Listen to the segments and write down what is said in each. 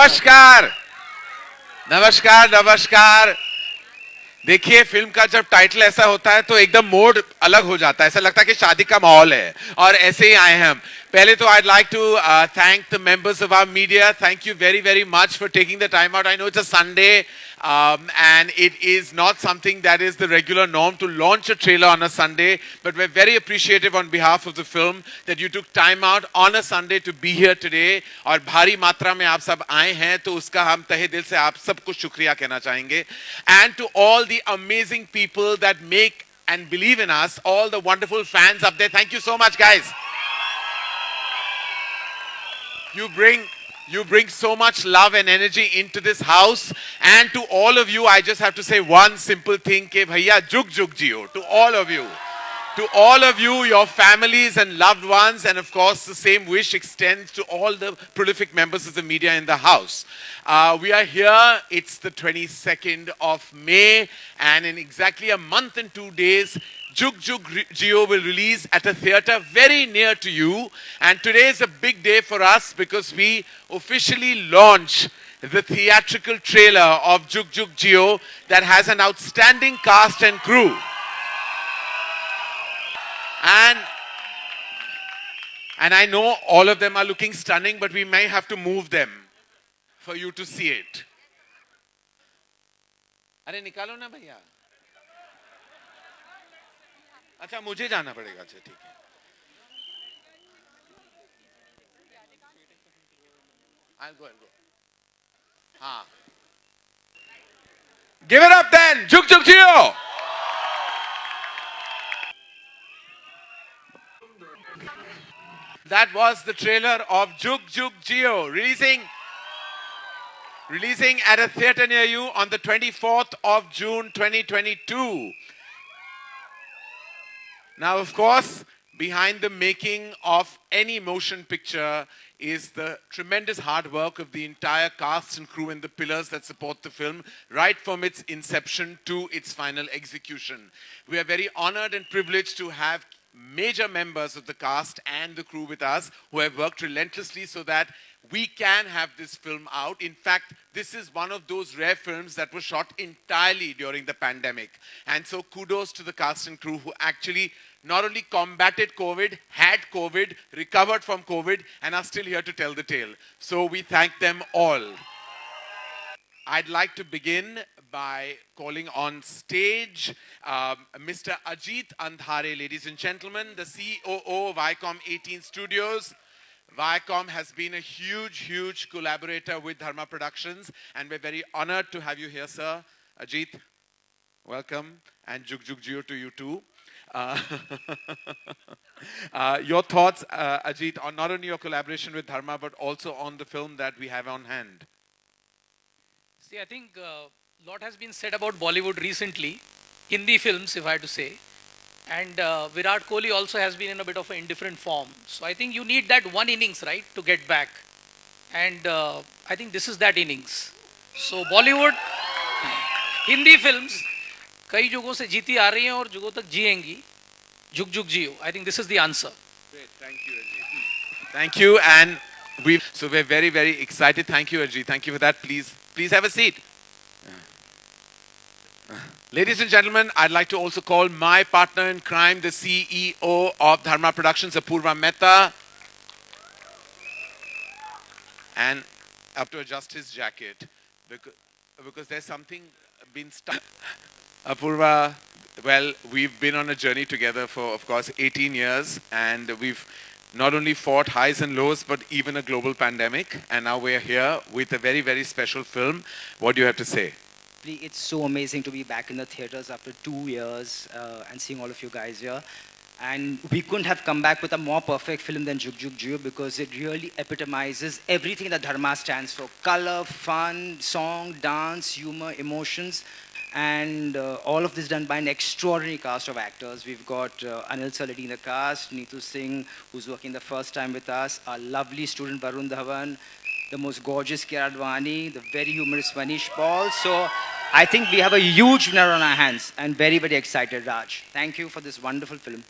नमस्कार नमस्कार नमस्कार। देखिए फिल्म का जब टाइटल ऐसा होता है तो एकदम मोड अलग हो जाता है, ऐसा लगता है कि शादी का माहौल है और ऐसे ही आए हैं हम। पहले तो I'd like to thank the members of our media. Thank you very much for taking the time out. I know it's a Sunday and it is not something that is the regular norm to launch a trailer on a Sunday, but we're very appreciative on behalf of the film that you took time out on a Sunday to be here today. और भारी मात्रा में आप सब आए हैं तो उसका हम तहे दिल से आप सबको शुक्रिया कहना चाहेंगे. And to all the amazing people that make and believe in us, all the wonderful fans up there, thank you so much guys. You bring so much love and energy into this house, and to all of you I just have to say one simple thing ke bhaiya Jugjugg Jeeyo to all of you. To all of you, your families and loved ones, and of course the same wish extends to all the prolific members of the media in the house. We are here, it's the 22nd of May, and in exactly a month and 2 days, Jugjugg Jeeyo will release at a theatre very near to you. And today is a big day for us because we officially launch the theatrical trailer of Jugjugg Jeeyo that has an outstanding cast and crew. And I know all of them are looking stunning, but we may have to move them for you to see it. अरे निकालो ना भैया. अच्छा मुझे जाना पड़ेगा. अच्छा ठीक है. I'll go. हाँ. Give it up then, Jugjugg Jeeyo. That was the trailer of Jugjugg Jeeyo, releasing at a theatre near you on the 24th of June 2022. Now, of course, behind the making of any motion picture is the tremendous hard work of the entire cast and crew and the pillars that support the film, right from its inception to its final execution. We are very honored and privileged to have major members of the cast and the crew with us who have worked relentlessly so that we can have this film out. In fact, this is one of those rare films that was shot entirely during the pandemic. And so kudos to the cast and crew who actually not only combated COVID, had COVID, recovered from COVID, and are still here to tell the tale. So we thank them all. I'd like to begin by calling on stage Mr. Ajit Andhare, ladies and gentlemen, the COO of Viacom 18 Studios. Viacom has been a huge collaborator with Dharma Productions, and we're very honored to have you here, sir. Ajit, welcome, and Jugjugg Jeeyo to you too. Your thoughts, Ajit, on not only your collaboration with Dharma, but also on the film that we have on hand. See, I think a lot has been said about Bollywood recently, Hindi films, if I had to say. And Virat Koli also has been in a bit of an indifferent form. So I think you need that one innings, right, to get back. And I think this is that innings. So Bollywood, Hindi films, कई जुगों से जीती आ रही हैं और जुगों तक जिएंगी. Jugjugg Jeeyo. I think this is the answer. Great, thank you, Ajit. Thank you, and we're very excited. Thank you, Ajit. Thank you for that. Please have a seat. Ladies and gentlemen, I'd like to also call my partner in crime, the CEO of Dharma Productions, Apoorva Mehta. And I have to adjust his jacket because there's something been stuck. Apoorva, well, we've been on a journey together for, of course, 18 years, and we've not only fought highs and lows, but even a global pandemic, and now we're here with a very special film. What do you have to say? It's so amazing to be back in the theaters after 2 years and seeing all of you guys here. And we couldn't have come back with a more perfect film than Jugjugg Jeeyo because it really epitomizes everything that Dharma stands for. Color, fun, song, dance, humor, emotions. And all of this done by an extraordinary cast of actors. We've got Anil sir leading the cast, Neetu Singh, who's working the first time with us, our lovely student Varun Dhawan, the most gorgeous Kiara Advani, the very humorous Manish. So I think we have a huge winner on our hands and very excited, Raj. Thank you for this wonderful film.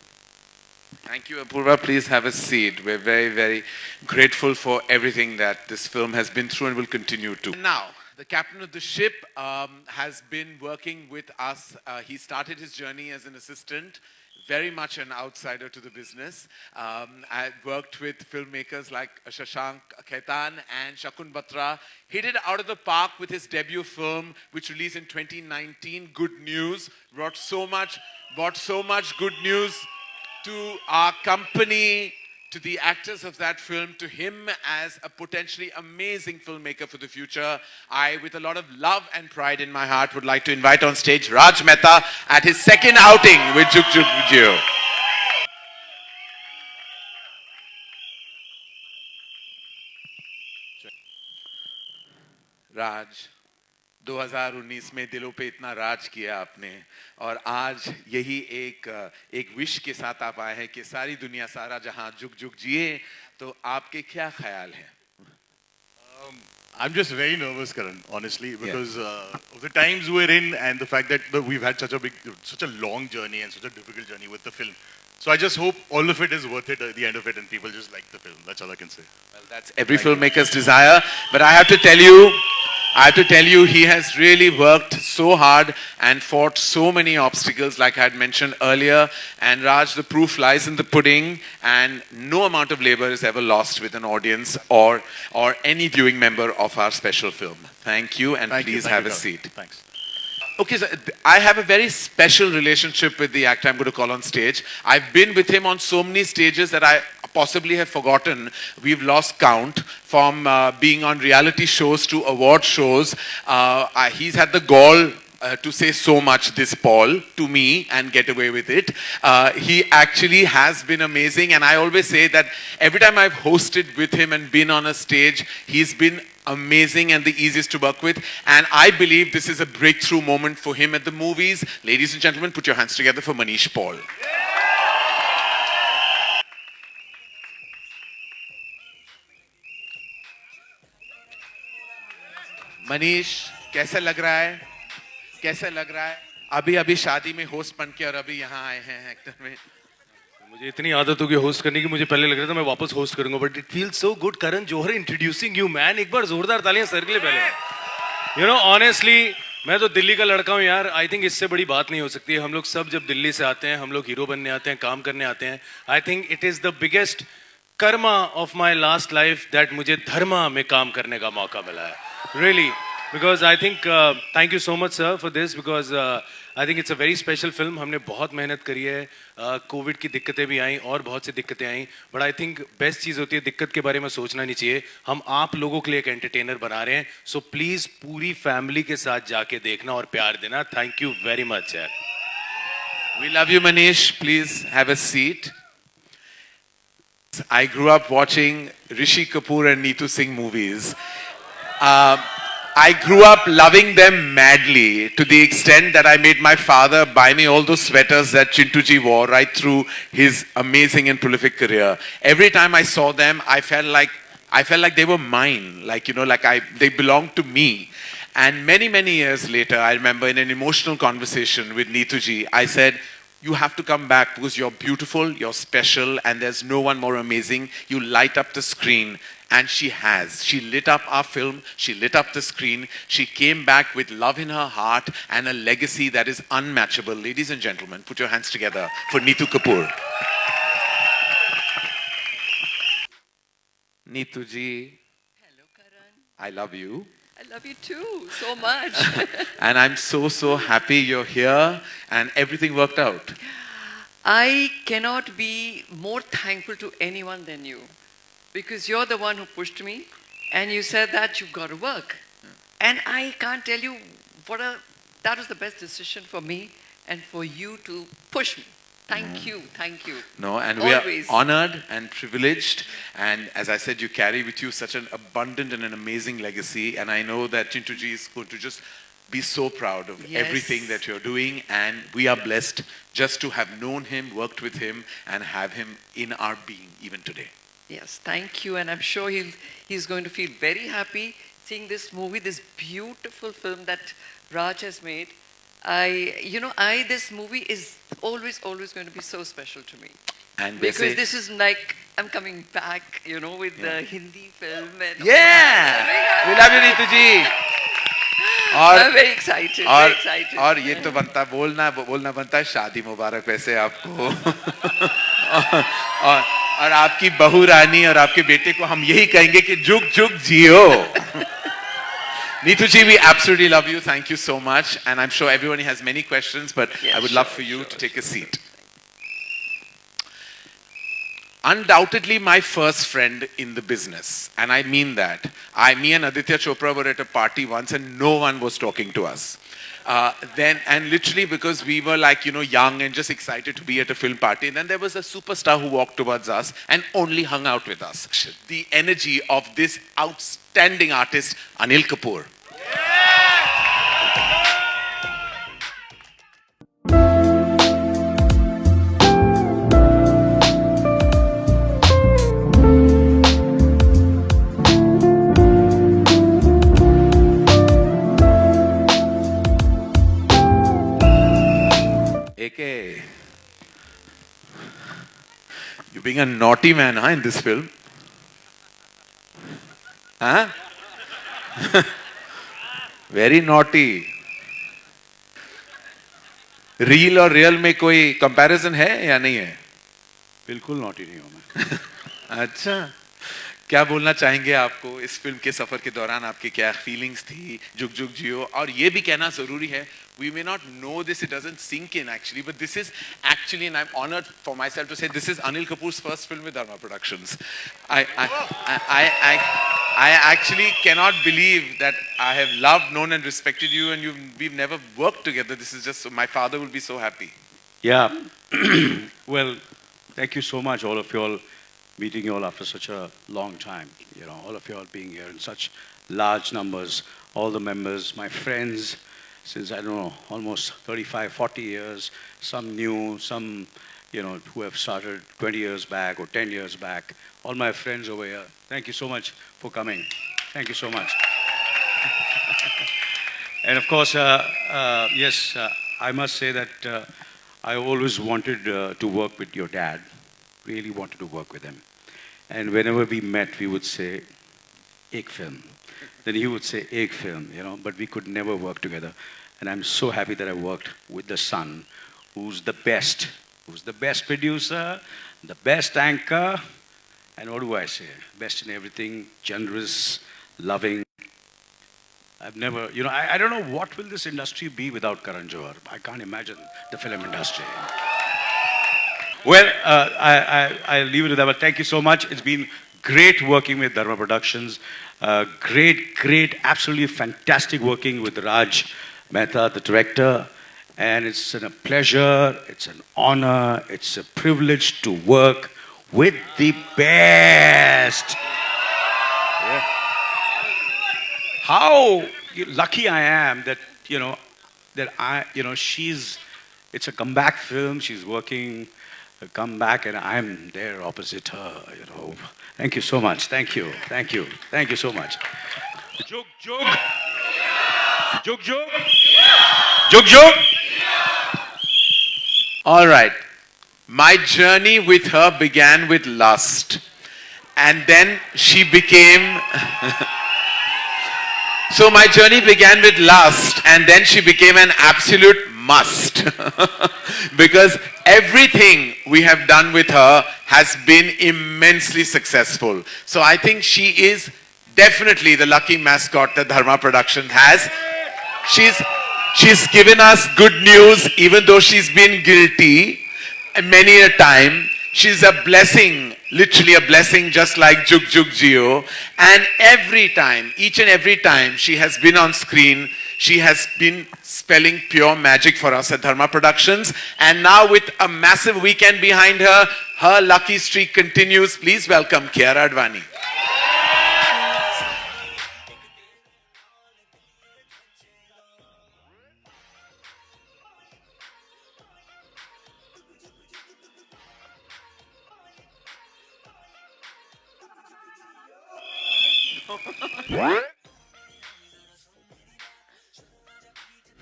Thank you, Apoorva. Please have a seat. We're very, very grateful for everything that this film has been through and will continue to. Now, the captain of the ship has been working with us. He started his journey as an assistant, very much an outsider to the business. I worked with filmmakers like Shashank Khaitan and Shakun Batra. Hit it out of the park with his debut film, which released in 2019, Good News. Brought so much good news to our company, to the actors of that film, to him as a potentially amazing filmmaker for the future. I, with a lot of love and pride in my heart, would like to invite on stage Raj Mehta at his second outing with Jugjugg Jeeyo. राज 2019 में दिलों पे इतना राज किया आपने और आज यही एक विश के साथ आप आए हैं कि सारी दुनिया सारा जहां जुग जुग जिए तो आपके क्या ख्याल हैं I'm just very nervous, Karan, honestly, because of the times we're in and the fact that we've had such a long journey and such a difficult journey with the film. So I just hope all of it is worth it at the end of it and people just like the film. That's all I can say. Well, that's every filmmaker's desire. But I have to tell you, he has really worked so hard and fought so many obstacles, like I had mentioned earlier. And Raj, the proof lies in the pudding, and no amount of labor is ever lost with an audience or any viewing member of our special film. Thank you, and please have a seat. Thanks. Okay, so I have a very special relationship with the actor I'm going to call on stage. I've been with him on so many stages that I possibly have forgotten. We've lost count from being on reality shows to award shows. He's had the gall to say so much this Paul to me and get away with it. He actually has been amazing, and I always say that every time I've hosted with him and been on a stage, he's been amazing and the easiest to work with, and I believe this is a breakthrough moment for him at the movies. Ladies and gentlemen, put your hands together for Manish Paul. Manish कैसा लग रहा है कैसा लग रहा है अभी अभी शादी में होस्ट बन के और अभी यहाँ आए हैं एक्टर में मुझे इतनी आदत होगी होस्ट करने की मुझे पहले लग रहा था मैं वापस होस्ट करूंगा but it feels so good Karan Johar introducing you man एक बार जोरदार तालियां सर के लिए पहले यू नो ऑनेस्टली मैं तो दिल्ली का लड़का हूं यार आई थिंक इससे बड़ी बात नहीं हो सकती है हम लोग सब जब दिल्ली से आते हैं हम लोग हीरो बनने आते हैं काम करने आते हैं I think it is the biggest Karma of my last life that मुझे धर्मा में काम करने का मौका मिला है really because I think thank you so much sir for this because I think it's a very special film हमने बहुत मेहनत करी है कोविड की दिक्कतें भी आई और बहुत सी दिक्कतें आई बट आई थिंक बेस्ट चीज़ होती है दिक्कत के बारे में सोचना नहीं चाहिए हम आप लोगों के लिए एक एंटरटेनर बना रहे हैं सो प्लीज़ पूरी फैमिली के साथ जाके देखना और प्यार देना थैंक यू वेरी मच यार We love you, Manish. Please have a seat. I grew up watching Rishi Kapoor and Neetu Singh movies. I grew up loving them madly to the extent that I made my father buy me all those sweaters that Chintuji wore right through his amazing and prolific career. Every time I saw them, I felt like they were mine, like they belonged to me. And many, many years later, I remember in an emotional conversation with Neetu ji, I said, you have to come back because you're beautiful, you're special, and there's no one more amazing. You light up the screen. And she has. She lit up our film. She lit up the screen. She came back with love in her heart and a legacy that is unmatchable. Ladies and gentlemen, put your hands together for Neetu Kapoor. Neetu ji. Hello, Karan. I love you. I love you too, so much. And I'm so happy you're here and everything worked out. I cannot be more thankful to anyone than you. Because you're the one who pushed me and you said that you've got to work. And I can't tell you that was the best decision for me and for you to push me. Thank you. No, and Always. we are honored and privileged. And as I said, you carry with you such an abundant and an amazing legacy. And I know that Chintuji is going to just be so proud of everything that you're doing. And we are blessed just to have known him, worked with him, and have him in our being even today. Yes, thank you. And I'm sure he's going to feel very happy seeing this movie, this beautiful film that Raj has made. This movie is always going to be so special to me. And Because this is like, I'm coming back, you know, with the Hindi film. And yeah, we love you, Neetu ji. I'm very excited, और very excited. और ये तो बनता बोलना बनता है शादी मुबारक वैसे आपको और आपकी बहू रानी और आपके बेटे को हम यही कहेंगे कि जुग जुग जियो. Neetu ji, we absolutely love you. Thank you so much. And I'm sure everyone has many questions, but Yeah, I would sure, love for you to take a seat. Undoubtedly my first friend in the business. And I mean that. Me and Aditya Chopra were at a party once and no one was talking to us. And literally because we were like, young and just excited to be at a film party. And then there was a superstar who walked towards us and only hung out with us. The energy of this outstanding artist, Anil Kapoor. AK, you're being a naughty man, in this film? Huh? Very naughty. Real और real में कोई comparison है या नहीं है? बिल्कुल naughty नहीं हूँ मैं. अच्छा, क्या बोलना चाहेंगे आपको इस फिल्म के सफर के दौरान आपकी क्या फीलिंग्स थी जुग जुग जियो और ये भी कहना जरूरी है we may not know this, it doesn't sink in actually, but this is actually, and I'm honored for myself to say, this is Anil Kapoor's first film with Dharma Productions. I actually cannot believe that I have loved, known and respected you and we've never worked together. This is just, my father will be so happy. Yeah. Well, thank you so much, all of you all, meeting you all after such a long time. All of you all being here in such large numbers, all the members, my friends, since, I don't know, almost 35, 40 years, some new, some, who have started 20 years back or 10 years back. All my friends over here, thank you so much for coming. Thank you so much. And of course, yes, I must say that I always wanted to work with your dad, really wanted to work with him. And whenever we met, we would say, ek film. Then he would say, ek film, but we could never work together. And I'm so happy that I worked with the son, who's the best producer, the best anchor, and what do I say? Best in everything, generous, loving. I've never, I don't know what will this industry be without Karan Johar. I can't imagine the film industry. Well, I'll leave it at that, but thank you so much. It's been great working with Dharma Productions. Great, absolutely fantastic working with Raj Mehta, the director. And it's a pleasure, it's an honor, it's a privilege to work with the best. Yeah. How lucky I am that, it's a comeback film, she's working a comeback and I'm there opposite her, Thank you so much, thank you so much. Jugjugg. Jugjugg. Jugjugg. All right. My journey with her began with lust. And then she became... So my journey began with lust and then she became an absolute must. Because everything we have done with her has been immensely successful. So I think she is definitely the lucky mascot that Dharma Productions has. She's given us good news even though she's been guilty many a time. She's a blessing, literally a blessing, just like Jugjugg Jeeyo. And every time, each and every time she has been on screen, she has been spelling pure magic for us at Dharma Productions. And now with a massive weekend behind her, her lucky streak continues. Please welcome Kiara Advani.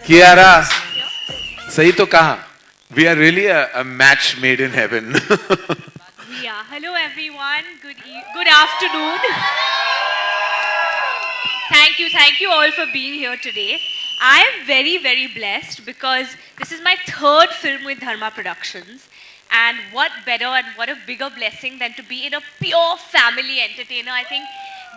Kiara, सही तो कहा. We are really a match made in heaven. Yeah, hello everyone. Good afternoon. Thank you all for being here today. I am very, very blessed because this is my third film with Dharma Productions. And what better and what a bigger blessing than to be in a pure family entertainer. I think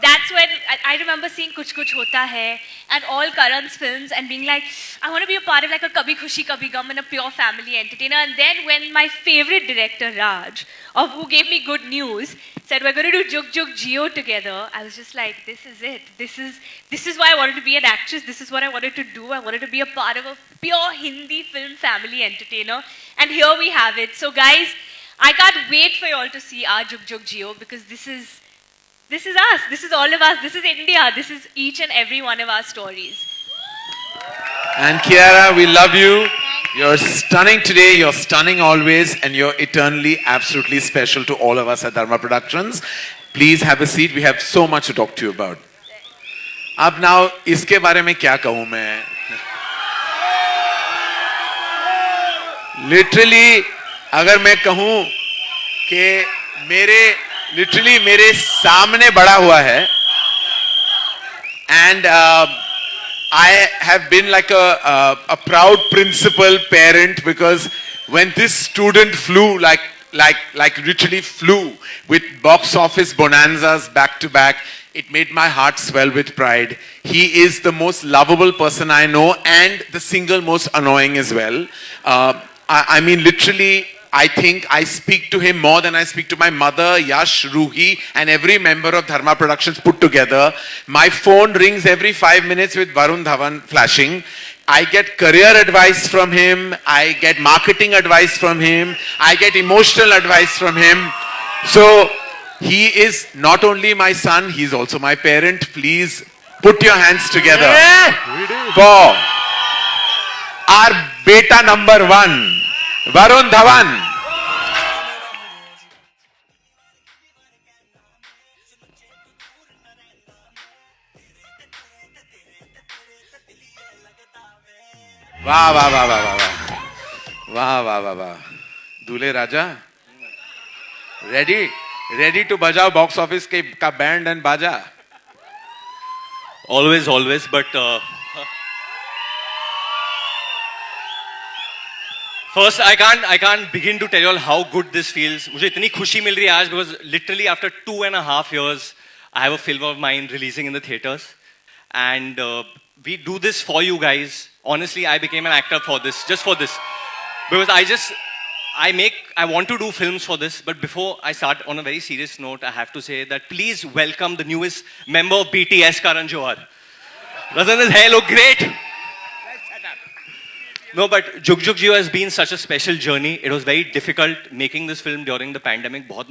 that's when I remember seeing Kuch Kuch Hota Hai and all Karan's films and being like, I want to be a part of like a Kabhi Khushi Kabhi Gum and a pure family entertainer. And then when my favorite director, Raj, who gave me good news, said we're going to do Jugjugg Jeeyo together, I was just like, this is it. This is why I wanted to be an actress. This is what I wanted to do. I wanted to be a part of a pure Hindi film family entertainer. And here we have it. So guys, I can't wait for you all to see our Jugjugg Jeeyo because this is us. This is all of us. This is India. This is each and every one of our stories. And Kiara, we love you. You're stunning today, you're stunning always, and you're eternally, absolutely special to all of us at Dharma Productions. Please have a seat. We have so much to talk to you about. अब now, इसके बारे में क्या कहूँ मैं? Literally, अगर मैं कहूँ कि मेरे सामने बड़ा हुआ है, and I have been like a proud principal parent because when this student flew like literally flew with box office bonanzas back to back, it made my heart swell with pride. He is the most lovable person I know and the single most annoying as well. I mean literally, I think I speak to him more than I speak to my mother, Yash, Ruhi, and every member of Dharma Productions put together. My phone rings every 5 minutes with Varun Dhawan flashing. I get career advice from him. I get marketing advice from him. I get emotional advice from him. So he is not only my son, he is also my parent. Please put your hands together for our beta number 1, Varun Dhawan. वाह वाह वाह वाह वाह वाह वाह वाह वाह दूल्हे राजा ready to बजाओ बॉक्स ऑफिस का बैंड एंड बाजा always but first I can't begin to tell you all how good this feels. मुझे इतनी खुशी मिल रही है आज because literally after 2.5 years I have a film of mine releasing in the theaters and we do this for you guys. Honestly, I became an actor for this, just for this. Because I want to do films for this, but before I start on a very serious note, I have to say that please welcome the newest member of BTS, Karan Johar. Doesn't his hair look great? No, but Jugjugg Jeeyo has been such a special journey. It was very difficult making this film during the pandemic. बहुत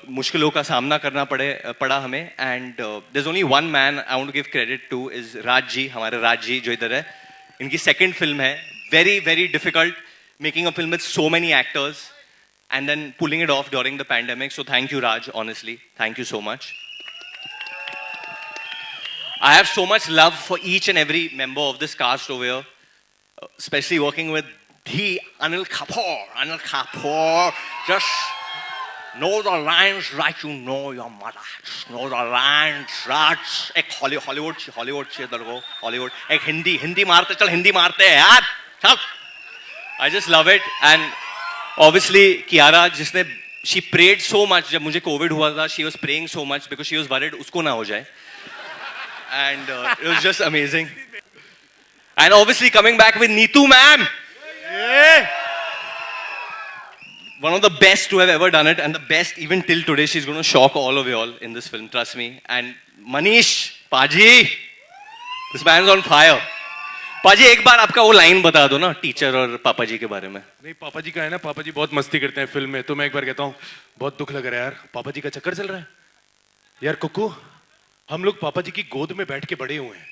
मुश्किलों का सामना करना पड़ा हमें and there's only one man I want to give credit to is Raj ji, हमारे Raj ji जो इधर है. इनकी second film है. Very, very difficult making a film with so many actors and then pulling it off during the pandemic. So thank you, Raj, honestly. Thank you so much. I have so much love for each and every member of this cast over here, especially working with the Anil Kapoor. Just know the lines like you know your mother. Just know the lines, Raj. एक Hollywood चाहिए तेरे को, Hollywood. एक हिंदी मारते चल हिंदी मारते हैं यार. चल. I just love it and obviously Kiara she prayed so much जब मुझे COVID हुआ था, she was praying so much because she was worried उसको ना हो जाए. And it was just amazing. And obviously coming back with Neetu ma'am. Yeah. One of the best to have ever done it and the best even till today. She's going to shock all of you all in this film, trust me. And Manish, Paji, this man's on fire. पाजी एक बार आपका वो line बता दो ना teacher और पापा जी के बारे में. नहीं पापा जी का है ना, पापा जी बहुत मस्ती करते हैं फिल्म में, तो मैं एक बार कहता हूँ बहुत दुख लग रहा है यार, पापा जी का चक्कर चल रहा है यार. कुकू हम लोग पापा जी की गोद में बैठ के बड़े हुए हैं,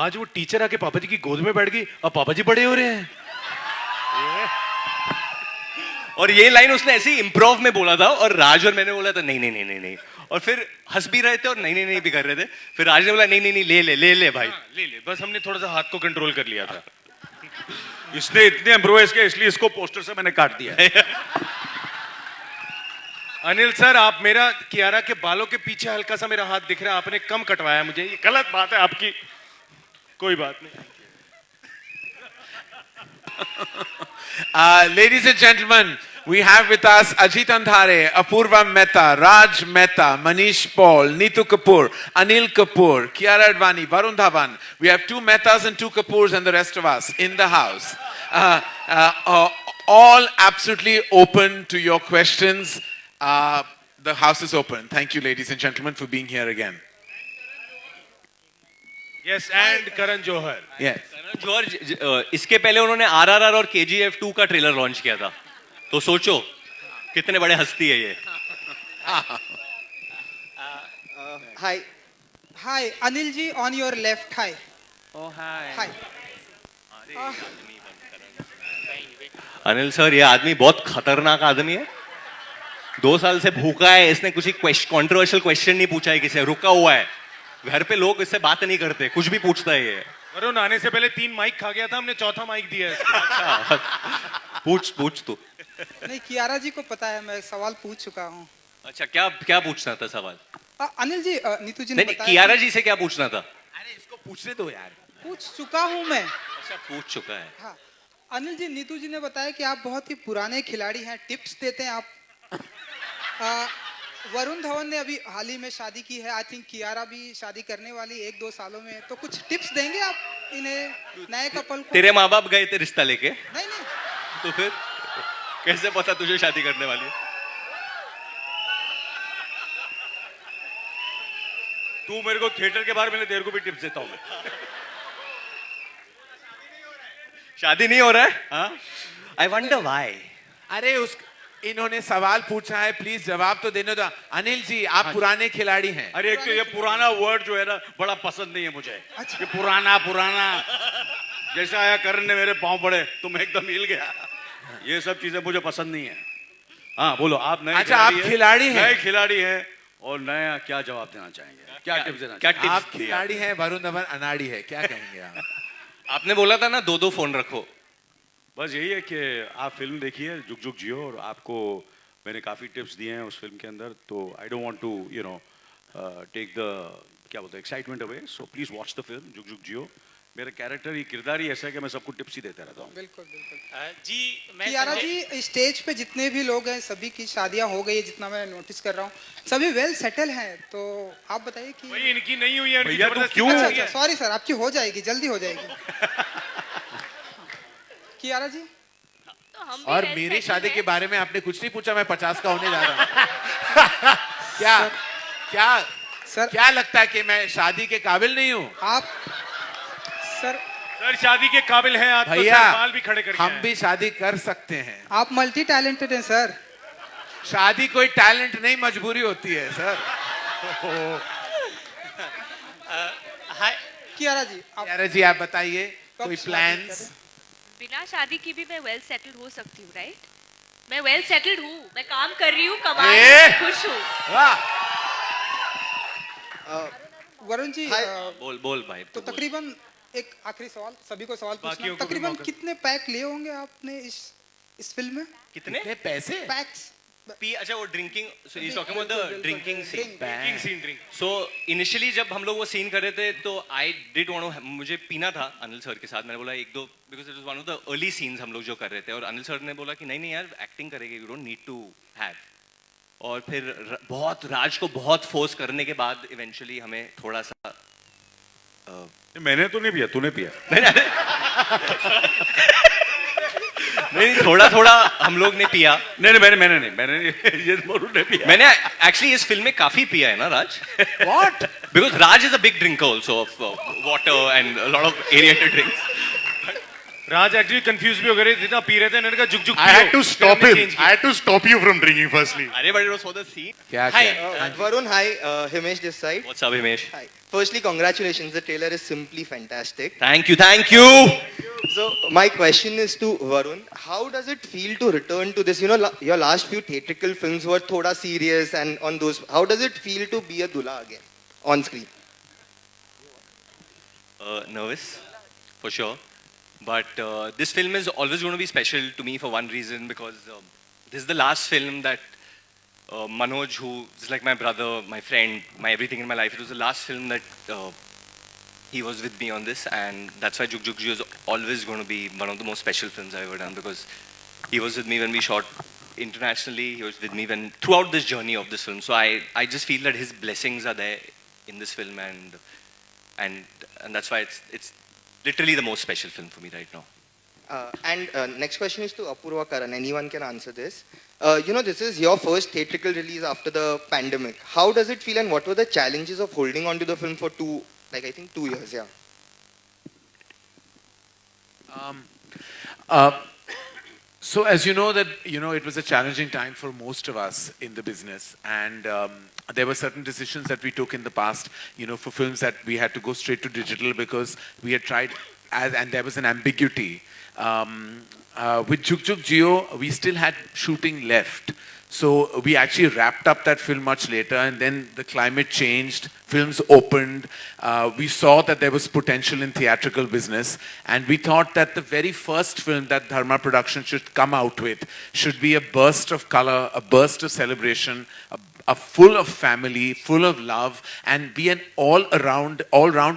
आज वो टीचर आके पापा जी की गोद में बैठ गई और पापा जी बड़े हो रहे हैं. और ये लाइन उसने ऐसे ही इम्प्रोव में बोला था और राज और मैंने बोला था नहीं नहीं नहीं नहीं नहीं, और फिर हंस भी रहे थे और नहीं नहीं नहीं भी कर रहे थे. फिर राज ने बोला नहीं नहीं नहीं ले भाई ले ले. बस हमने थोड़ा सा हाथ को कंट्रोल कर लिया था. इसने इतने इम्प्रोवाइज किया इसलिए इसको पोस्टर से मैंने काट दिया. अनिल सर, आप मेरा कियारा के बालों के पीछे हल्का सा मेरा हाथ दिख रहा है, आपने कम कटवाया मुझे, ये गलत बात है आपकी। कोई बात नहीं। Ladies and gentlemen, we have with us Ajit Andhare, Apoorva Mehta, Raj Mehta, Manish Paul, Neetu Kapoor, Anil Kapoor, Kiara Advani, Varun Dhawan. We have 2 Mehtas and 2 Kapoors and the rest of us in the house. All absolutely open to your questions. The house is open. Thank you, ladies and gentlemen, for being here again. Yes, and Karan Johar. Yes. Karan Johar, इसके पहले उन्होंने आरआरआर और KGF 2 का trailer launch किया था, तो सोचो कितने बड़े हस्ती है ये। Hi, Anil ji, on your left. Hi. Oh, hi. Hi. Anil sir, ये आदमी बहुत खतरनाक आदमी है। 2 साल से भूखा है, इसने कुछ कंट्रोवर्शियल क्वेश्चन नहीं पूछा है, किसी रुका हुआ है घर पे, लोग इससे बात नहीं करते, कुछ भी पूछता है ये। वरुण आने से पहले 3 माइक खा गया था, हमने चौथा माइक दिया है इसको। अच्छा, पूछ तू। नहीं, कियारा जी को पता है, मैं सवाल पूछ चुका हूँ। अच्छा, क्या पूछना था सवाल? अनिल जी, नीतू जी ने नहीं, बताया कियारा जी से क्या पूछना था? अरे इसको पूछने दो यार। पूछ चुका हूँ मैं। अच्छा, पूछ चुका है। हाँ, अनिल जी, नीतू जी ने बताया कि आप बहुत ही पुराने खिलाड़ी हैं, टिप्स देते हैं आप। वरुण धवन ने अभी हाल ही में शादी की है, आई थिंक कियारा भी शादी करने वाली 1-2 सालों में, तो कुछ टिप्स देंगे आप इन्हें, नए कपल को? तेरे माँ बाप गए थे रिश्ता लेके? नहीं नहीं, तो फिर कैसे पता तुझे शादी करने वाली है? तू मेरे को थिएटर के बाहर मिले, तेरे को भी टिप्स देता हूँ मैं। शादी नहीं हो रहा है? I wonder why. अरे इन्होंने सवाल पूछा है, प्लीज जवाब तो देने दो। अनिल जी, आप पुराने खिलाड़ी हैं। अरे एक तो ये पुराना वर्ड जो है ना, बड़ा पसंद नहीं है मुझे। ये पुराना जैसे आया करण ने मेरे पांव पड़े तो मैं एकदम हिल गया, ये सब चीजें मुझे पसंद नहीं है। हाँ बोलो, आप नए अच्छा, आप खिलाड़ी हैं? नए खिलाड़ी हैं, और नया क्या जवाब देना चाहेंगे, क्या टिप्स देना चाहेंगे? आप खिलाड़ी हैं, वरुण धवन अनाड़ी है, क्या कहेंगे आप? आपने बोला था ना 2-2 फोन रखो। बस यही है कि आप फिल्म देखिए जुगजुग जियो, और आपको मैंने काफ़ी टिप्स दिए हैं उस फिल्म के अंदर, तो I don't want to take the क्या बोलते हैं excitement away, so please watch the film Jugjugg Jeeyo. मेरा कैरेक्टर ही, किरदार ही ऐसा है कि मैं सबको टिप्स ही देता रहता हूँ। बिल्कुल बिल्कुल जी, कियारा जी, स्टेज पे जितने भी लोग हैं सभी की शादियां हो गई है, जितना मैं नोटिस कर रहा हूँ, सभी वेल सेटल हैं, तो आप बताइए कि भाई इनकी नहीं हुई है, भैया तो क्यों? अच्छा, सॉरी सर, आपकी हो जाएगी, जल्दी हो जाएगी। कियारा जी, तो हम भी और well मेरी settled शादी हैं। के बारे में आपने कुछ नहीं पूछा, मैं 50 का होने जा रहा हूँ। क्या सर क्या लगता है कि मैं शादी के काबिल नहीं हूँ? आप सर शादी के काबिल हैं आप, तो भैया, सर बाल भी खड़े करके हम आए। भी शादी कर सकते हैं। आप मल्टी टैलेंटेड हैं सर। शादी कोई टैलेंट नहीं, मजबूरी होती है सर। कियारा जी, आप यार जी, आप बताइए कोई शादी प्लान्स? बिना शादी की भी मैं वेल सेटल्ड हो सकती हूँ, राइट? मैं वेल सेटल्ड हूँ, मैं काम कर रही हूँ, कमा रही हूँ, खुश हूँ। वाह, वरुण जी, बोल भाई। तो तकरीबन एक आखिरी सवाल, सभी को सवाल पूछना, बाकियों को भी तकरीबन मौका। कितने पैक लिए होंगे आपने इस फिल्म में? कितने पैसे? पैक्स? अच्छा, वो drinking, so he talking about the drinking scene. Drinking scene, drink. So initially जब हम लोग वो सीन कर रहे थे, तो आई डिड वांट टू, मुझे पीना था अनिल सर के साथ, मैंने बोला 1-2, because it was one of the early scenes हम लोग जो कर रहे थे, और अनिल सर ने बोला कि नहीं यार, एक्टिंग करेंगे, you don't need to have. और फिर राज को बहुत फोर्स करने के बाद इवेंचुअली हमें थोड़ा सा मैंने तो नहीं पिया, तूने पिया। नहीं, थोड़ा हम लोग ने पिया। नहीं मैंने ये वरुण ने पिया। मैंने एक्चुअली इस फिल्म में काफी पिया है ना राज। What? Because Raj is a big drinker also of water and a lot of aerated drinks. Raj actually confuse भी हो गए थे, इतना पी रहे थे, मैंने कहा जुगजुग I had to पियो। stop फिर हमने him. change I had to stop you from drinking firstly. अरे but it was for the scene. क्या Hi. Varun, hi. Himesh this side. What's up, Himesh? Hi. Firstly, congratulations. The trailer is simply fantastic. Thank you. So, my question is to Varun. How does it feel to return to this? You know, your last few theatrical films were thoda serious, and on those, how does it feel to be a dulha again on screen? Nervous, for sure. But this film is always going to be special to me for one reason, because this is the last film that Manoj, who is like my brother, my friend, my everything in my life. It was the last film that he was with me on this, and that's why Jugjugg Jeeyo is always going to be one of the most special films I've ever done, because he was with me when we shot internationally. He was with me when throughout this journey of this film. So I just feel that his blessings are there in this film, and that's why it's literally the most special film for me right now. Next question is to Apoorva, Karan. Anyone can answer this. This is your first theatrical release after the pandemic. How does it feel, and what were the challenges of holding on to the film for 2 years? Yeah. So as you know that, it was a challenging time for most of us in the business, and there were certain decisions that we took in the past, for films that we had to go straight to digital because we had tried, and there was an ambiguity. With Jugjugg Jeeyo, we still had shooting left. So we actually wrapped up that film much later, and then the climate changed, films opened, we saw that there was potential in theatrical business, and we thought that the very first film that Dharma Productions should come out with should be a burst of color, a burst of celebration, a full of family, full of love, and be an all-round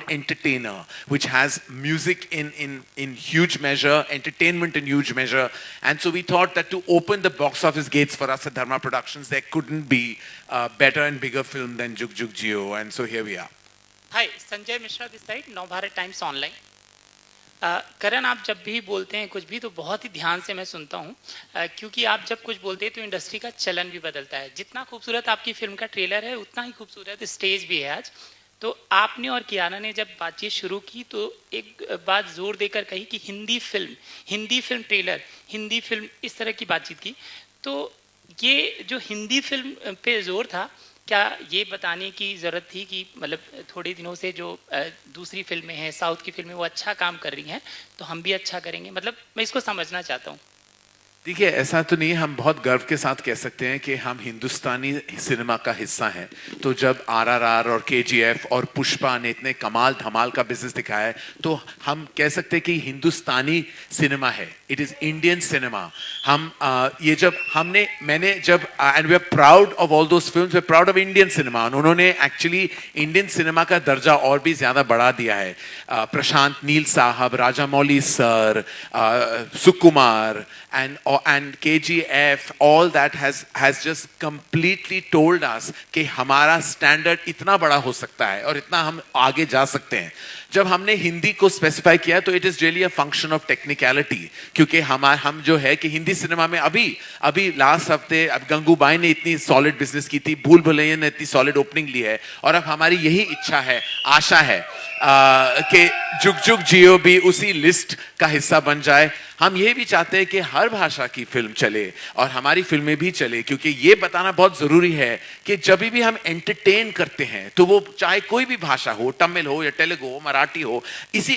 entertainer, which has music in huge measure, entertainment in huge measure. And so we thought that to open the box office gates for us at Dharma Productions, there couldn't be a better and bigger film than Jugjugg Jeeyo, and so here we are. Hi, Sanjay Mishra this side, Now Bharat Times Online. करण, आप जब भी बोलते हैं कुछ भी तो बहुत ही ध्यान से मैं सुनता हूँ, क्योंकि आप जब कुछ बोलते हैं तो इंडस्ट्री का चलन भी बदलता है. जितना खूबसूरत आपकी फिल्म का ट्रेलर है उतना ही खूबसूरत स्टेज भी है आज. तो आपने और कियारा ने जब बातचीत शुरू की तो एक बात जोर देकर कही कि Hindi film trailer, Hindi film, इस तरह की बातचीत की. तो ये जो हिंदी फिल्म पे जोर था, क्या ये बताने की ज़रूरत थी कि मतलब थोड़े दिनों से जो दूसरी फिल्में हैं, साउथ की फिल्में, वो अच्छा काम कर रही हैं तो हम भी अच्छा करेंगे? मतलब मैं इसको समझना चाहता हूँ. देखिए, ऐसा तो नहीं, हम बहुत गर्व के साथ कह सकते हैं कि हम हिंदुस्तानी सिनेमा का हिस्सा हैं. तो जब आरआरआर और केजीएफ और पुष्पा ने इतने कमाल धमाल का बिजनेस दिखाया है, तो हम कह सकते हैं कि हिंदुस्तानी सिनेमा है. It is Indian cinema. हम ये जब मैंने जब and we are proud of all those films, we are proud of Indian cinema. उन्होंने एक्चुअली इंडियन सिनेमा का दर्जा और भी ज़्यादा बढ़ा दिया है. प्रशांत नील साहब, Rajamouli sir, Sukumar and KGF, all that has just completely told us कि हमारा स्टैंडर्ड इतना बड़ा हो सकता है और इतना हम आगे जा सकते हैं. जब हमने हिंदी को स्पेसिफाई किया तो it is really a function of technicality, क्योंकि हम जो है कि हिंदी सिनेमा में अभी लास्ट हफ्ते अब गंगूबाई ने इतनी सॉलिड बिजनेस की थी, भूल भुलैया ने इतनी सॉलिड ओपनिंग ली है, और अब हमारी यही इच्छा है, आशा है कि जुगजुग जियो भी उसी लिस्ट का हिस्सा बन जाए. हम ये भी चाहते हैं कि हर भाषा की फिल्म चले और हमारी फिल्में भी चले, क्योंकि ये बताना बहुत जरूरी है कि जब भी हम एंटरटेन करते हैं तो वो चाहे कोई भी भाषा हो, तमिल हो या तेलुगु हो, मराठी हो.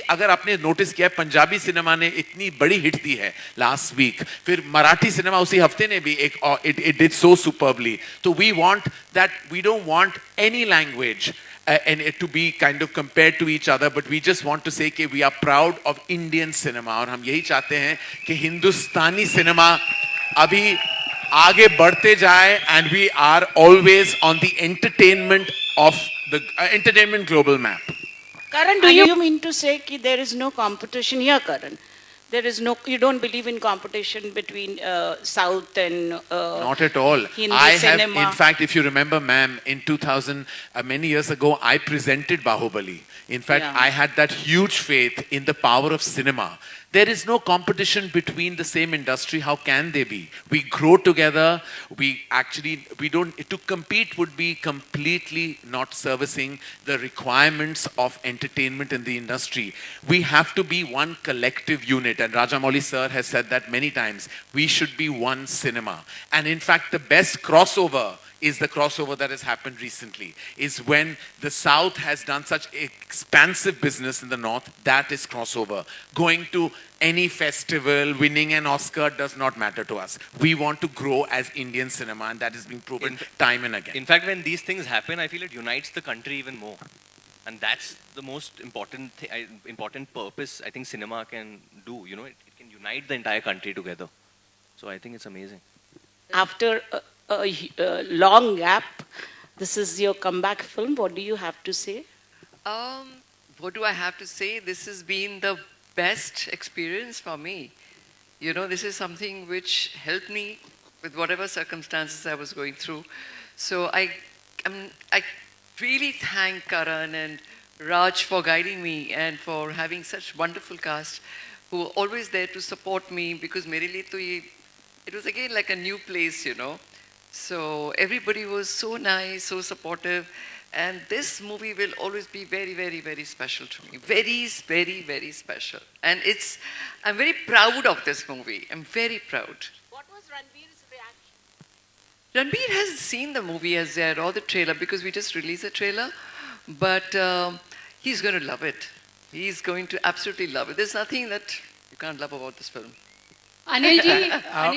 अगर आपने नोटिस किया, पंजाबी सिनेमा ने इतनी बड़ी हिट दी है लास्ट वीक, फिर मराठी सिनेमा उसी हफ्ते ने भी इट डिड सो सुपर्बली. तो we don't want any language and it to be kind of compared to each other, but we just want to say कि we are proud of Indian cinema, और हम यही चाहते हैं कि Hindustani cinema अभी आगे बढ़ते जाए, and we are always on the entertainment global map. Karan, do you mean to say that there is no competition here, Karan? You don't believe in competition between South and not at all. Hindi cinema. In fact, if you remember, ma'am, in 2000, many years ago, I presented Bahubali. In fact, Yeah. I had that huge faith in the power of cinema. There is no competition between the same industry. How can they be? We grow together. We don't, to compete would be completely not servicing the requirements of entertainment in the industry. We have to be one collective unit. And Rajamouli sir has said that many times. We should be one cinema. And in fact, the best crossover is the crossover that has happened recently, is when the South has done such expansive business in the North. That is crossover. Going to any festival, winning an Oscar does not matter to us. We want to grow as Indian cinema, and that is being proven time and again. In fact, when these things happen, I feel it unites the country even more. And that's the most important purpose I think cinema can do. You know, it can unite the entire country together. So I think it's amazing. After long gap. This is your comeback film. What do you have to say? What do I have to say? This has been the best experience for me. You know, this is something which helped me with whatever circumstances I was going through. So I really thank Karan and Raj for guiding me and for having such wonderful cast who were always there to support me, because mere liye to ye, it was again like a new place, you know. So everybody was so nice, so supportive. And this movie will always be very, very, very special to me. Very, very, very special. And I'm very proud of this movie. I'm very proud. What was Ranveer's reaction? Ranveer hasn't seen the as yet or the trailer, because we just released the trailer. But he's going to love it. He's going to absolutely love it. There's nothing that you can't love about this film. Anil ji,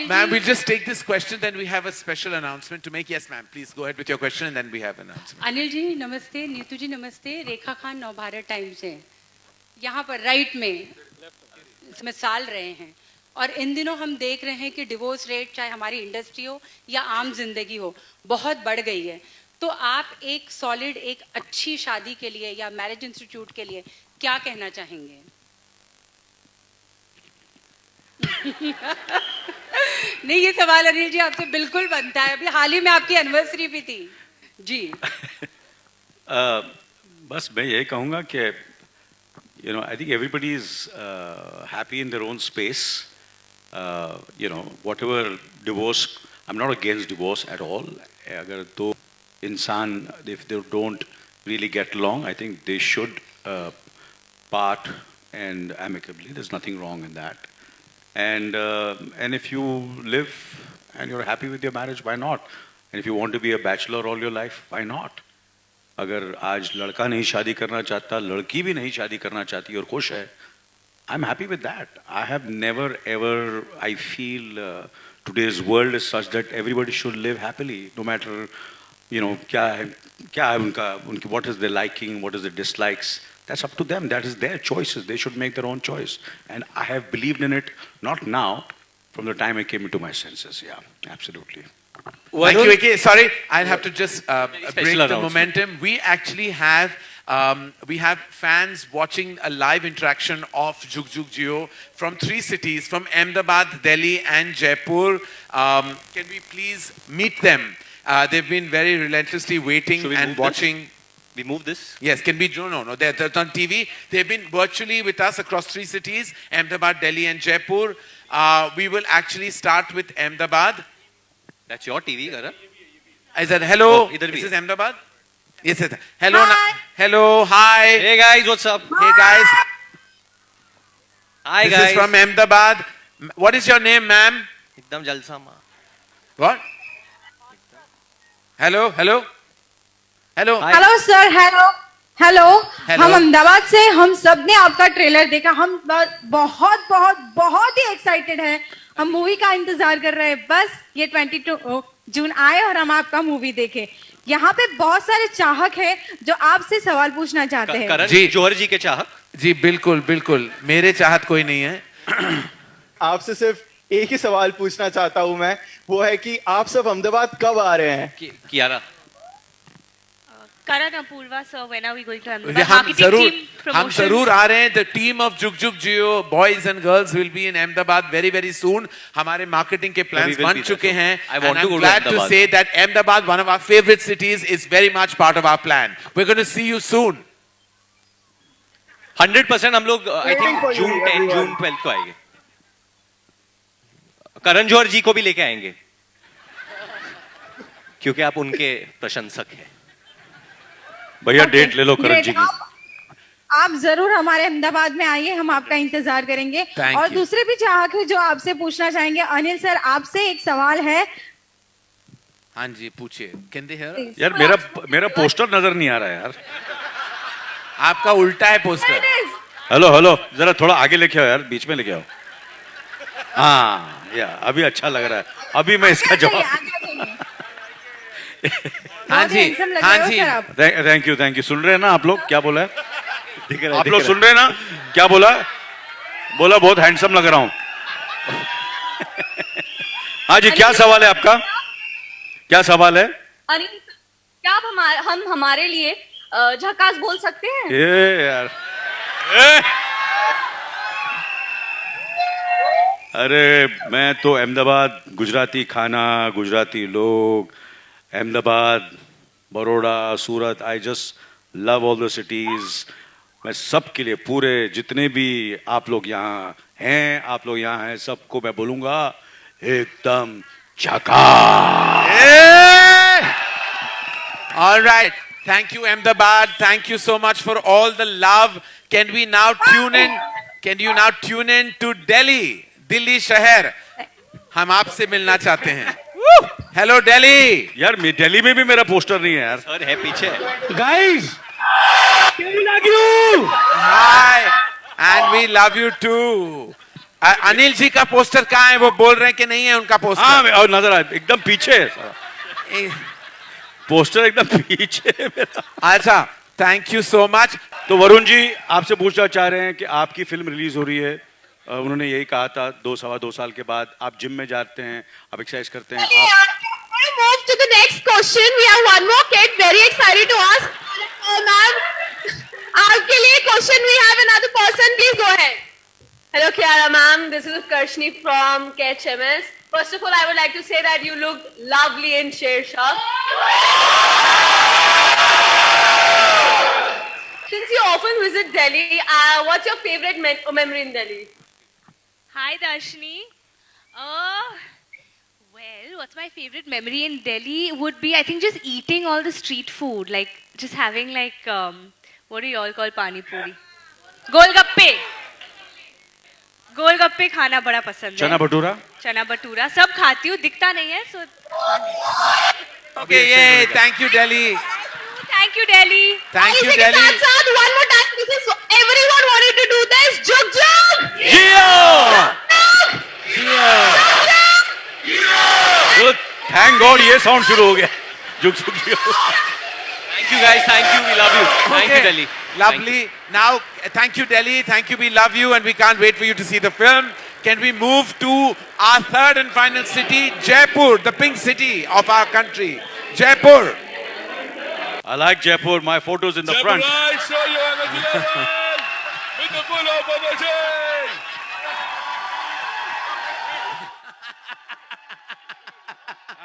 Ma'am, we'll just take this question, then we have a special announcement to make. Yes, ma'am, please go ahead with your question and then we have an announcement. Anil ji नमस्ते, नीतू जी नमस्ते, रेखा Khan Navbharat times से यहाँ पर right में इसमें साल रहे हैं और इन दिनों हम देख रहे हैं कि डिवोर्स रेट चाहे हमारी इंडस्ट्री हो या आम जिंदगी हो बहुत बढ़ गई है। तो आप एक सॉलिड एक अच्छी शादी के लिए या मैरिज इंस्टीट्यूट के लिए क्या कहना चाहेंगे? नहीं, ये सवाल अनिल जी आपसे बिल्कुल बनता है। अभी हाल ही में आपकी एनिवर्सरी भी थी जी। बस मैं ये कहूँगा कि you know, I think everybody is happy in their own space. You know, whatever divorce, I'm not against divorce at all. अगर दो इंसान, if they don't really get along, I think they should part and amicably. There's nothing wrong in that. And if you live and you're happy with your marriage, why not? And if you want to be a bachelor all your life, why not? अगर आज लड़का नहीं शादी करना चाहता, लड़की भी नहीं शादी करना चाहती और खुश है, I'm happy with that. I have never ever, I feel today's world is such that everybody should live happily, no matter, you know, क्या है उनकी, what is their liking, what is their dislikes. That's up to them. That is their choices. They should make their own choice. And I have believed in it, not now, from the time I came into my senses. Yeah, absolutely. Thank you, AK. Sorry, I'll have to just break the momentum. We actually have fans watching a live interaction of Jugjugg Jeeyo from 3 cities, from Ahmedabad, Delhi and Jaipur. Can we please meet them? They've been very relentlessly waiting and watching. We move this? Yes, can we? No. They're on TV. They've been virtually with us across 3 cities, Ahmedabad, Delhi and Jaipur. We will actually start with Ahmedabad. That's your TV, Karan. I said, hello, oh, this is Ahmedabad? Yes, yes. Hello, hello, hi. Hey guys, what's up? Hey guys. Hi this guys. This is from Ahmedabad. What is your name, ma'am? Ekdam jalsa ma. What? Hello, hello. Hello. Hi. Hello sir, hello. Hello, हम अहमदाबाद से, हम सब ने आपका trailer देखा, हम बहुत बहुत बहुत ही एक्साइटेड हैं, हम मूवी का इंतजार कर रहे हैं, बस ये 22 जून आए और हम आपका मूवी देखें। यहाँ पे बहुत सारे चाहक हैं जो आपसे सवाल पूछना चाहते हैं। करण जौहर जी के चाहक? जी बिल्कुल बिल्कुल, मेरे चाहत कोई नहीं है। आपसे सिर्फ एक ही सवाल पूछना चाहता हूँ मैं, वो है कि आप सब अहमदाबाद कब आ रहे हैं? Kiara. Karan, Apoorva, sir, when are we going to Ahmedabad? Marketing team promotions. हम जरूर आ रहे हैं. The team of Jugjugg Jeeyo, boys and girls, will be in Ahmedabad very very soon. हमारे marketing के plans बन चुके हैं. And I'm glad to say that Ahmedabad, one of our favorite cities, is very much part of our plan. We're going to see you soon. 100% हम लोग I think June 10, June 12 को आएंगे. करण जौहर जी को भी लेके आएंगे, क्योंकि आप उनके प्रशंसक हैं. भैया डेट ले लो करण जी की। आप जरूर हमारे अहमदाबाद में आइए, हम आपका इंतजार करेंगे। और दूसरे भी चाहक हैं जो आपसे पूछना चाहेंगे। अनिल सर, आपसे एक सवाल है। हाँ जी, पूछिए। Can they hear? यार मेरा पोस्टर नजर नहीं आ रहा यार। आपका उल्टा है पोस्टर। हेलो हेलो, जरा थोड़ा आगे लेके आओ यार, बीच में लेके आओ। हाँ यार, अभी अच्छा लग रहा है। अभी मैं इसका जवाब। हाँ जी, हाँ जी। Thank you. सुन रहे हैं ना आप लोग क्या बोला है? आप लोग सुन रहे हैं ना क्या बोला? बोला बहुत हैंडसम लग रहा हूं। हाँ जी, क्या सवाल है आपका? क्या सवाल है? अनिल, क्या आप हम हमारे लिए झकास बोल सकते हैं? ये यार, अरे मैं तो अहमदाबाद, गुजराती खाना, गुजराती लोग, Ahmedabad, Baroda, Surat, I just love all the cities. मैं सबके लिए, पूरे जितने भी आप लोग यहाँ हैं, आप लोग यहाँ हैं, सबको मैं बोलूंगा एकदम झकास. All right. Thank you, Ahmedabad. Thank you so much for all the love. Can we now tune in? Can you now tune in to Delhi? Delhi शहर. हम आपसे मिलना चाहते हैं. Hello, Delhi. यार दिल्ली में भी मेरा पोस्टर नहीं है यार. सर है पीछे. Guys, can you love you? Hi. And we love you too. Anil ji का पोस्टर कहाँ है? वो बोल रहे हैं कि नहीं है उनका पोस्टर. हाँ, और नजर आए एकदम पीछे है. पोस्टर एकदम पीछे है मेरा. अच्छा, थैंक यू सो मच. तो वरुण जी आपसे पूछना चाह रहे हैं कि आपकी फिल्म रिलीज हो रही है. उन्होंने यही कहा था 2-2.5 साल के बाद आप जिम में जाते हैं, आप एक्सरसाइज करते हैं. Move to the next question. We have one more kid. Very excited to ask. Ma'am, आपके लिए question we have another person. Please go ahead. Hello, Kiara ma'am. This is Karshni from KHMS. First of all, I would like to say that you look lovely in Shershah. Since you often visit Delhi, what's your favorite memory in Delhi? Hi, Darshini. Well, what's my favorite memory in Delhi would be, I think, just eating all the street food. Like, just having, like, what do you all call pani puri? Golgappe. गोलगप्पे खाना बड़ा पसंद है. चना भटूरा. चना भटूरा सब खाती हूँ, दिखता नहीं है. So Okay, yay. Thank you, Delhi. Thank you, Delhi. Thank you, Delhi. One more time. This is everyone wanted to do this. Jugjugg Jeeyo. तो थैंक गॉड ये साउंड शुरू हो गया. जुगजुग जियो. Thank you guys. Thank you. We love you. Thank you, Delhi. Lovely. Now, thank you, Delhi. Thank you. We love you, and we can't wait for you to see the film. Can we move to our third and final city, Jaipur, the pink city of our country, Jaipur. I like Jaipur. My photos in the front. Show your energy level with the full of energy.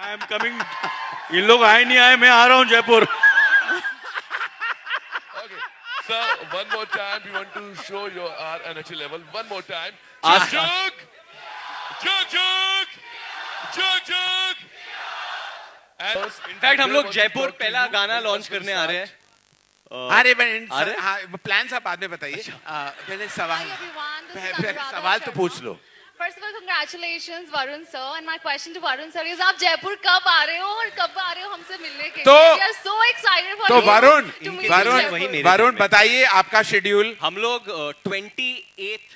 I am coming. इन लोग आए नहीं आए, मैं आ रहा हूँ Jaipur. Sir, one more time, we want to show your our energy level. One more time. Jugjugg! Jugjugg! Jugjugg! In fact हम लोग जयपुर पहला गाना लॉन्च करने आ रहे हैं. अरे प्लान सब बाद में बताइए. पहले सवाल तो पूछ लो. First of all, congratulations, Varun sir. And my question to Varun sir is, आप जयपुर कब आ रहे हो और कब आ रहे हो हमसे मिलने के लिए? We are so excited for तो you. वरुण बताइए आपका शेड्यूल. हम लोग 28th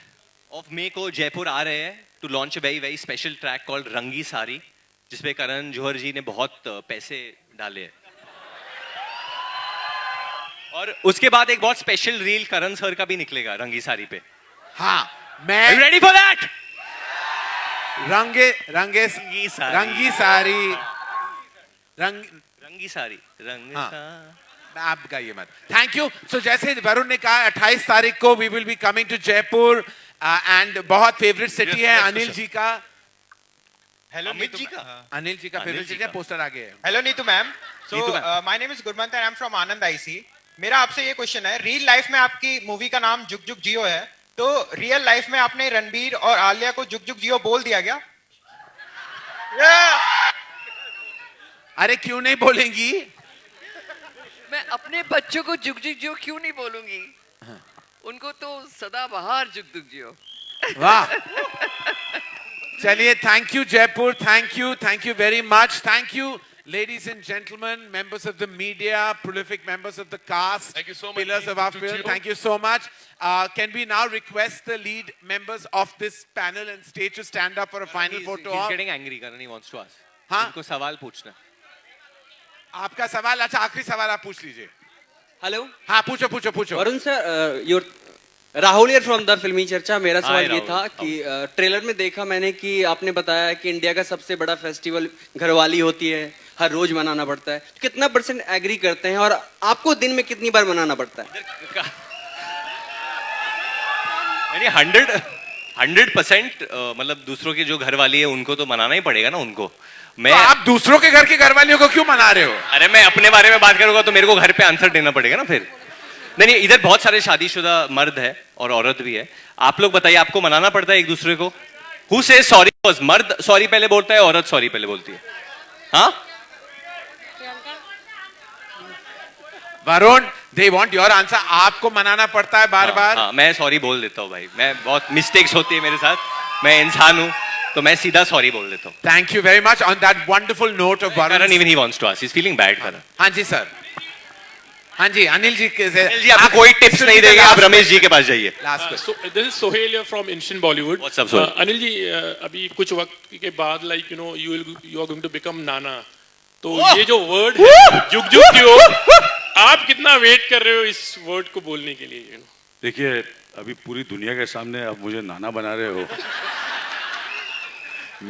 of May को जयपुर आ रहे हैं to launch a very very special track called रंगी सारी, जिसपे करण जौहर जी ने बहुत पैसे डाले हैं. और उसके बाद एक बहुत स्पेशल रील करण सर का भी निकलेगा रंगी सारी पे. हाँ, मैं ready for that? रंगी सारी आप गाइए मत. Thank you. सो जैसे वरुण ने कहा 28 तारीख को we will be coming to Jaipur and बहुत फेवरेट सिटी है अनिल जी का. हेलो अनिल जी का फेवरेट सिटी है. पोस्टर आगे है. Hello Neetu ma'am. So my name is Gurmant and I am from Anand IC. मेरा आपसे ये क्वेश्चन है, रियल लाइफ में आपकी मूवी का नाम जुगजुग जियो है, तो रियल लाइफ में आपने रणबीर और आलिया को जुगजुग जियो बोल दिया क्या? अरे क्यों नहीं बोलेंगी? मैं अपने बच्चों को जुगजुग जियो क्यों नहीं बोलूंगी? उनको तो सदाबहार जुगजुग जियो. वाह. चलिए, thank you Jaipur. Thank you very much. Thank you ladies and gentlemen, members of the media, prolific members of the cast, thank you so much, pillars of our film. Thank you so much. Can we now request the lead members of this panel and stage to stand up for a final photo? He's getting angry. Karan, he wants to ask. हाँ? उनको सवाल पूछना. आपका सवाल. अच्छा, आखिरी सवाल आप पूछ लीजिए. हेलो. हाँ, पूछो. Varun sir, Rahul here from the फिल्मी चर्चा. मेरा सवाल ये था कि ट्रेलर में देखा मैंने कि आपने बताया कि इंडिया का सबसे बड़ा फेस्टिवल घरवाली होती है, हर रोज मनाना पड़ता है, तो कितना % एग्री करते हैं और आपको दिन में कितनी बार मनाना पड़ता है? यानी 100% मतलब दूसरों के जो घर वाली है उनको तो मनाना ही पड़ेगा ना उनको। मैं तो आप दूसरों के घर की घरवालियों को क्यों मना रहे हो? अरे मैं अपने बारे में बात करूंगा तो मेरे को घर पे आंसर देना पड़ेगा ना फिर। नहीं, इधर बहुत सारे शादीशुदा मर्द है और औरत भी है। आप लोग बताइए, आपको मनाना पड़ता है एक दूसरे को? हु से सॉरी फर्स्ट? मर्द सॉरी पहले बोलता है, औरत सॉरी पहले बोलती है? हाँ Varun, they want your answer. आपको मनाना पड़ता है बार बार? हाँ, मैं सॉरी बोल देता हूँ भाई। मैं बहुत मिस्टेक्स होती है मेरे साथ, मैं इंसान हूँ, तो मैं सीधा सॉरी बोल देता हूँ। Thank you very much on that wonderful note of Varun. Karan, even he wants to ask. He's feeling bad, Karan. हाँ जी सर। हाँ जी, अनिल जी कैसे? अनिल जी आपको कोई टिप्स नहीं देंगे, आप रमेश जी के पास जाइए। So this is Sohail here from Indian Bollywood. What's up, Sohail? Anil ji, अभी कुछ वक्त के बाद like you know you are going to become Nana. तो ये जो वर्ड है जुग जुग जियो, आप कितना वेट कर रहे हो इस वर्ड को बोलने के लिए? देखिए, अभी पूरी दुनिया के सामने आप मुझे नाना बना रहे हो।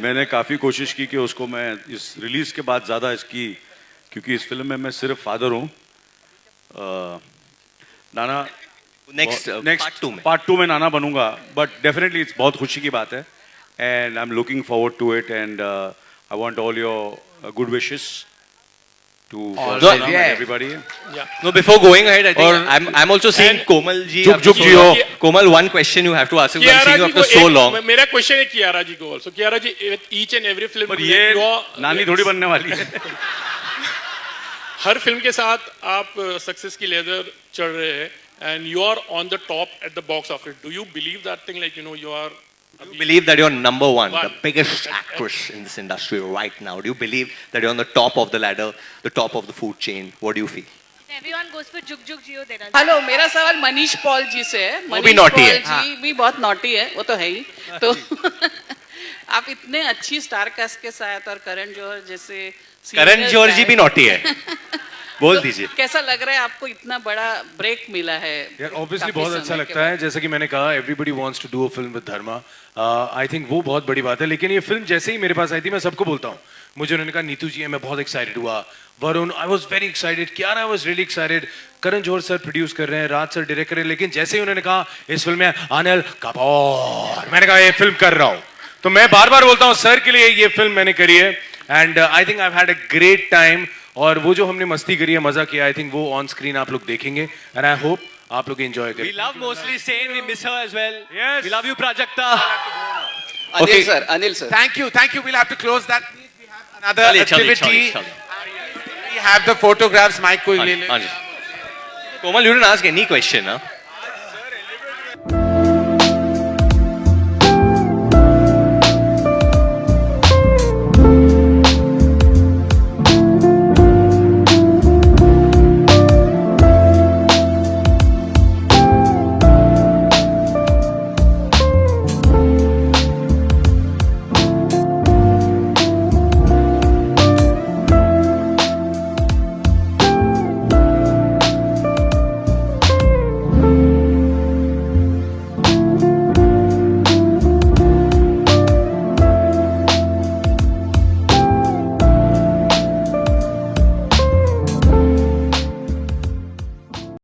मैंने काफ़ी कोशिश की कि उसको मैं इस रिलीज के बाद ज़्यादा इसकी, क्योंकि इस फिल्म में मैं सिर्फ फादर हूँ। नाना नेक्स्ट पार्ट 2 में नाना बनूंगा, बट डेफिनेटली इट्स बहुत खुशी की बात है and I am looking forward to it and I want all your good wishes to everybody. Yeah. No, before going ahead, I think I'm also seeing Komal ji. Jugjugg Jeeyo. Komal, one question you have to ask. I'm seeing you after so long. मेरा question है कियारा जी को also. Kiara ji, each and every film. पर ये नानी थोड़ी बनने वाली है। हर फिल्म के साथ आप सक्सेस की लेदर चढ़ रहे हैं and you are on the top at the box office. Do you believe that thing, like you know you are? Do you believe that you're number one, the biggest actress in this industry right now? Do you believe that you're on the top of the ladder, the top of the food chain? What do you feel? Everyone goes for Jugjugg Jeeyo देना। Hello, मेरा सवाल मनीष पॉल जी से है। वो भी naughty है। जी भी बहुत नॉटी है, वो तो है ही। तो आप इतने अच्छी स्टार कास्ट के साथ और करण जौहर जैसे करण जौहर जी भी नॉटी है। बोल दीजिए। कैसा लग रहा है आपको, इतना बड़ा ब्रेक मिला है? यार ऑब्वियसली बहुत अच्छा लगता है, जैसे कि मैंने कहा everybody wants to do a film with Dharma. I think वो बहुत बड़ी बात है, लेकिन ये फिल्म जैसे ही मेरे पास आई थी मैं सबको बोलता हूँ, मुझे उन्होंने कहा नीतू जी मैं बहुत एक्साइटेड हुआ, Varun I was very excited, Kiara I was really excited, Karan Johar sir produce कर रहे हैं, राज सर डायरेक्ट कर रहे हैं, लेकिन जैसे ही उन्होंने कहा इस फिल्म में अनिल कपूर, मैंने कहा ये फिल्म कर रहा हूँ। तो मैं बार बार बोलता हूँ सर के लिए ये फिल्म मैंने करी है and I think I have had a great time. और वो जो हमने मस्ती करी है, मजा किया, आई थिंक वो ऑन स्क्रीन आप लोग देखेंगे एंड आई होप आप लोग एंजॉय करें। We love mostly Sen, we miss her as well. Yes. We love you, Prajakta. Anil sir, Anil sir. Thank you. We'll have to close that. Please, we have another activity. We have the photographs. Mike को ले ले। Komal, you didn't ask any question, huh?